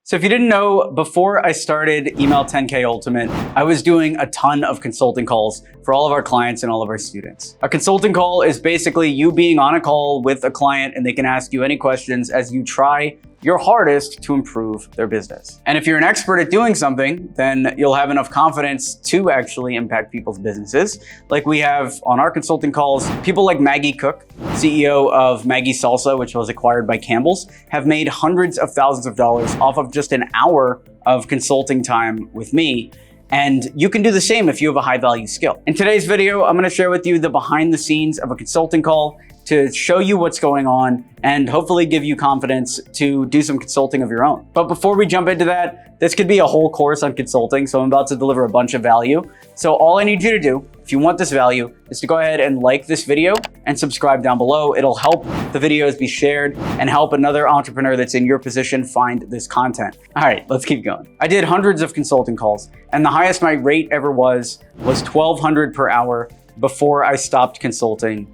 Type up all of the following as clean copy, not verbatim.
So if you didn't know, before I started Email 10K Ultimate, I was doing a ton of consulting calls for all of our clients and all of our students. A consulting call is basically you being on a call with a client and they can ask you any questions as you try your hardest to improve their business. And if you're an expert at doing something, then you'll have enough confidence to actually impact people's businesses. Like we have on our consulting calls, people like Maggie Cook, CEO of Maggie Salsa, which was acquired by Campbell's, have made hundreds of thousands of dollars off of just an hour of consulting time with me. And you can do the same if you have a high value skill. In today's video, I'm gonna share with you the behind the scenes of a consulting call to show you what's going on and hopefully give you confidence to do some consulting of your own. But before we jump into that, this could be a whole course on consulting, so I'm about to deliver a bunch of value. So all I need you to do, if you want this value, is to go ahead and like this video and subscribe down below. It'll help the videos be shared and help another entrepreneur that's in your position find this content. All right, let's keep going. I did hundreds of consulting calls, and the highest my rate ever was $1,200 per hour before I stopped consulting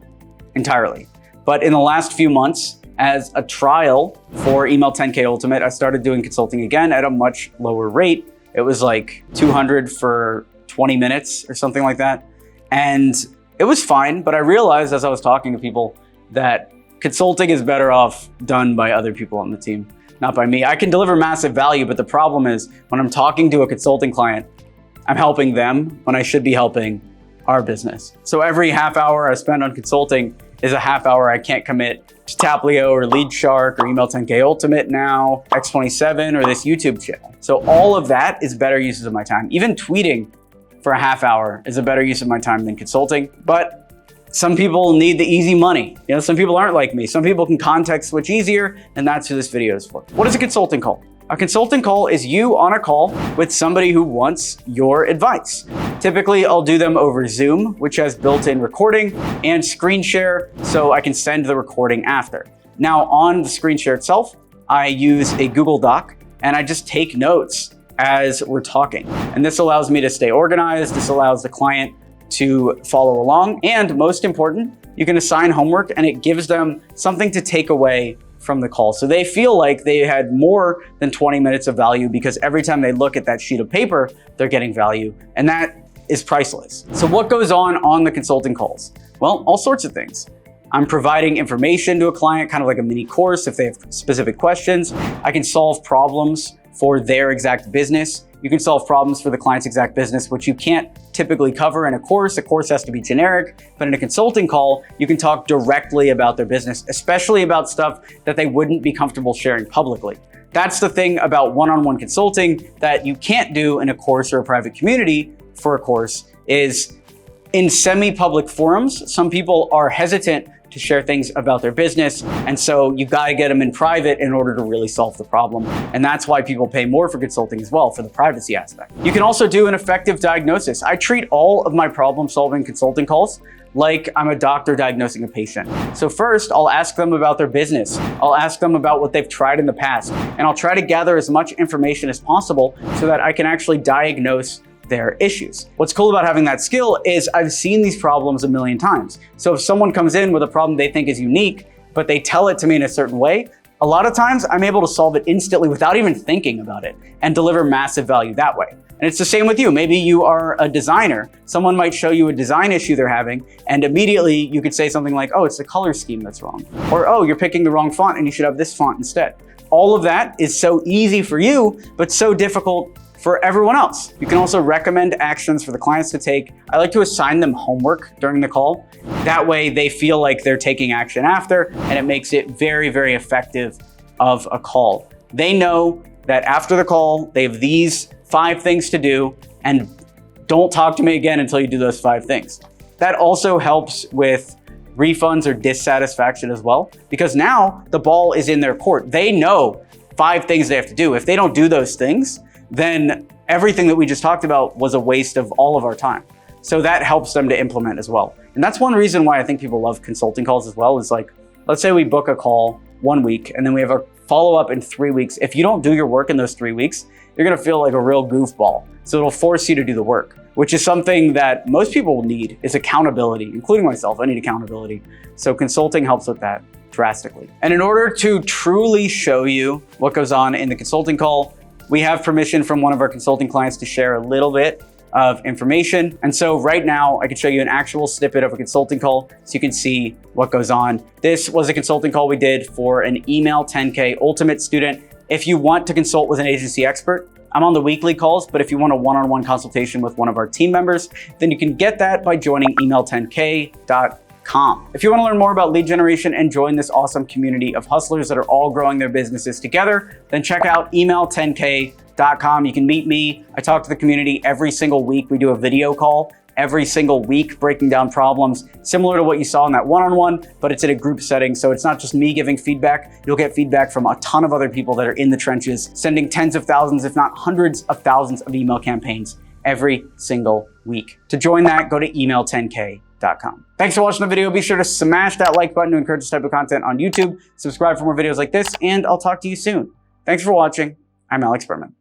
entirely. But in the last few months, as a trial for Email 10K Ultimate, I started doing consulting again at a much lower rate. It was like $200 for 20 minutes or something like that. And it was fine, but I realized as I was talking to people that consulting is better off done by other people on the team, not by me. I can deliver massive value, but the problem is when I'm talking to a consulting client, I'm helping them when I should be helping our business. So every half hour I spend on consulting is a half hour I can't commit to Taplio or Lead Shark or Email 10K Ultimate now, X27 or this YouTube channel. So all of that is better uses of my time. Even tweeting for a half hour is a better use of my time than consulting. But some people need the easy money. You know, some people aren't like me. Some people can context switch easier, and that's who this video is for. What is a consulting call? A consulting call is you on a call with somebody who wants your advice. Typically, I'll do them over Zoom, which has built-in recording and screen share, so I can send the recording after. Now, on the screen share itself, I use a Google Doc, and I just take notes as we're talking. And this allows me to stay organized. This allows the client to follow along. And most important, you can assign homework, and it gives them something to take away from the call. So they feel like they had more than 20 minutes of value because every time they look at that sheet of paper, they're getting value. And that is priceless. So what goes on the consulting calls? Well, all sorts of things. I'm providing information to a client, kind of like a mini course if they have specific questions. I can solve problems for their exact business. You can solve problems for the client's exact business, which you can't typically cover in a course. A course has to be generic, but in a consulting call, you can talk directly about their business, especially about stuff that they wouldn't be comfortable sharing publicly. That's the thing about one-on-one consulting that you can't do in a course or a private community for a course is in semi-public forums, some people are hesitant to share things about their business. And so you gotta get them in private in order to really solve the problem. And that's why people pay more for consulting as well, for the privacy aspect. You can also do an effective diagnosis. I treat all of my problem-solving consulting calls like I'm a doctor diagnosing a patient. So first, I'll ask them about their business. I'll ask them about what they've tried in the past. And I'll try to gather as much information as possible so that I can actually diagnose their issues. What's cool about having that skill is I've seen these problems a million times. So if someone comes in with a problem they think is unique, but they tell it to me in a certain way, a lot of times I'm able to solve it instantly without even thinking about it and deliver massive value that way. And it's the same with you. Maybe you are a designer. Someone might show you a design issue they're having, and immediately you could say something like, oh, it's the color scheme that's wrong. Or, oh, you're picking the wrong font and you should have this font instead. All of that is so easy for you, but so difficult for everyone else. You can also recommend actions for the clients to take. I like to assign them homework during the call. That way they feel like they're taking action after, and it makes it very, very effective of a call. They know that after the call, they have these 5 things to do, and don't talk to me again until you do those 5 things. That also helps with refunds or dissatisfaction as well, because now the ball is in their court. They know 5 things they have to do. If they don't do those things, then everything that we just talked about was a waste of all of our time. So that helps them to implement as well. And that's one reason why I think people love consulting calls as well, is like, let's say we book a call 1 week and then we have a follow-up in 3 weeks. If you don't do your work in those 3 weeks, you're gonna feel like a real goofball. So it'll force you to do the work, which is something that most people need, is accountability, including myself. I need accountability. So consulting helps with that drastically. And in order to truly show you what goes on in the consulting call, we have permission from one of our consulting clients to share a little bit of information. And so right now I can show you an actual snippet of a consulting call so you can see what goes on. This was a consulting call we did for an Email 10K Ultimate student. If you want to consult with an agency expert, I'm on the weekly calls, but if you want a one-on-one consultation with one of our team members, then you can get that by joining email10k.com. If you want to learn more about lead generation and join this awesome community of hustlers that are all growing their businesses together, then check out email10k.com. You can meet me. I talk to the community every single week. We do a video call every single week breaking down problems similar to what you saw in that one-on-one, but it's in a group setting. So it's not just me giving feedback. You'll get feedback from a ton of other people that are in the trenches, sending tens of thousands, if not hundreds of thousands of email campaigns every single week. To join that, go to email10k.com. Thanks for watching the video. Be sure to smash that like button to encourage this type of content on YouTube. Subscribe for more videos like this, and I'll talk to you soon. Thanks for watching. I'm Alex Berman.